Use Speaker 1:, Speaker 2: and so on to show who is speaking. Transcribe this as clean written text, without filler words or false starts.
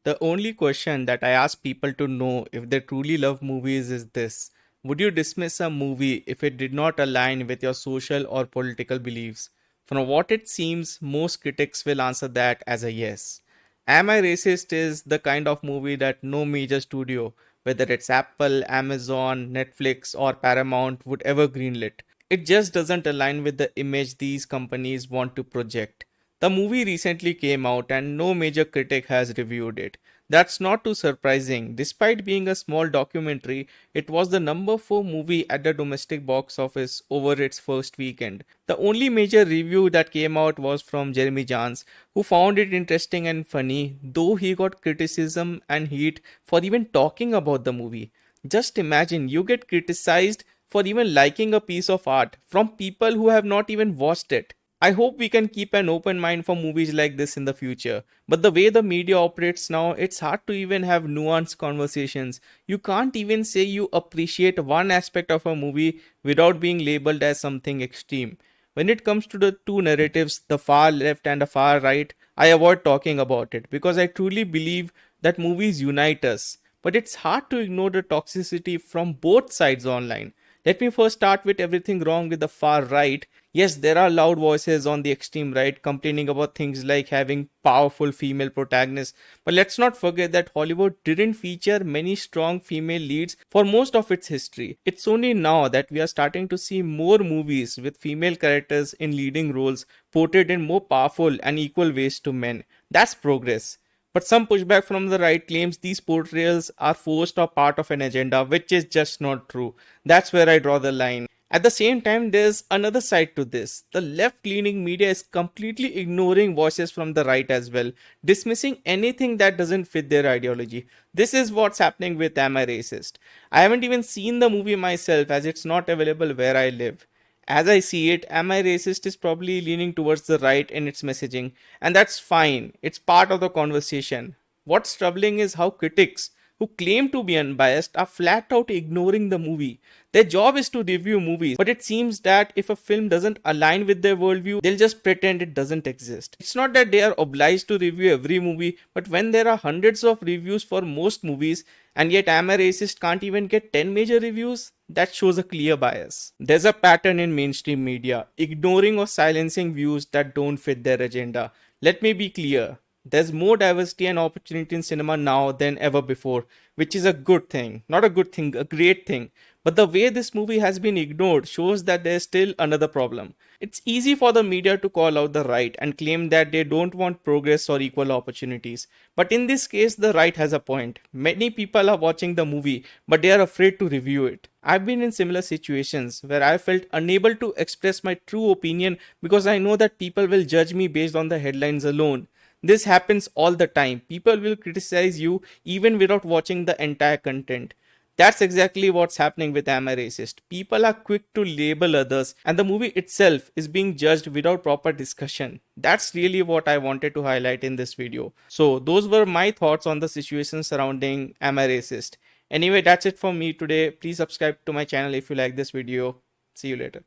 Speaker 1: The only question that I ask people to know if they truly love movies is this: would you dismiss a movie if it did not align with your social or political beliefs? From what it seems, most critics will answer that as a yes. Am I Racist is the kind of movie that no major studio, whether it's Apple, Amazon, Netflix, or Paramount, would ever greenlit. It just doesn't align with the image these companies want to project. The movie recently came out and no major critic has reviewed it. That's not too surprising. Despite being a small documentary, it was the number 4 movie at the domestic box office over its first weekend. The only major review that came out was from Jeremy Jans, who found it interesting and funny, though he got criticism and heat for even talking about the movie. Just imagine you get criticized for even liking a piece of art from people who have not even watched it. I hope we can keep an open mind for movies like this in the future. But the way the media operates now, it's hard to even have nuanced conversations. You can't even say you appreciate one aspect of a movie without being labeled as something extreme. When it comes to the two narratives, the far left and the far right, I avoid talking about it because I truly believe that movies unite us. But it's hard to ignore the toxicity from both sides online. Let me first start with everything wrong with the far right. Yes, there are loud voices on the extreme right complaining about things like having powerful female protagonists. But let's not forget that Hollywood didn't feature many strong female leads for most of its history. It's only now that we are starting to see more movies with female characters in leading roles portrayed in more powerful and equal ways to men. That's progress. But some pushback from the right claims these portrayals are forced or part of an agenda, which is just not true. That's where I draw the line. At the same time, there's another side to this. The left leaning media is completely ignoring voices from the right as well, dismissing anything that doesn't fit their ideology. This is what's happening with Am I Racist? I haven't even seen the movie myself as it's not available where I live. As I see it, Am I Racist is probably leaning towards the right in its messaging, and that's fine. It's part of the conversation. What's troubling is how critics who claim to be unbiased are flat out ignoring the movie. Their job is to review movies, but it seems that if a film doesn't align with their worldview, they'll just pretend it doesn't exist. It's not that they are obliged to review every movie, but when there are hundreds of reviews for most movies, and yet Am I Racist can't even get 10 major reviews, that shows a clear bias. There's a pattern in mainstream media, ignoring or silencing views that don't fit their agenda. Let me be clear. There's more diversity and opportunity in cinema now than ever before, which is a good thing. Not a good thing, a great thing. But the way this movie has been ignored shows that there's still another problem. It's easy for the media to call out the right and claim that they don't want progress or equal opportunities. But in this case, the right has a point. Many people are watching the movie, but they are afraid to review it. I've been in similar situations where I felt unable to express my true opinion because I know that people will judge me based on the headlines alone. This happens all the time. People will criticize you even without watching the entire content. That's exactly what's happening with Am I Racist. People are quick to label others, and the movie itself is being judged without proper discussion. That's really what I wanted to highlight in this video. So, those were my thoughts on the situation surrounding Am I Racist. Anyway, that's it from me today. Please subscribe to my channel if you like this video. See you later.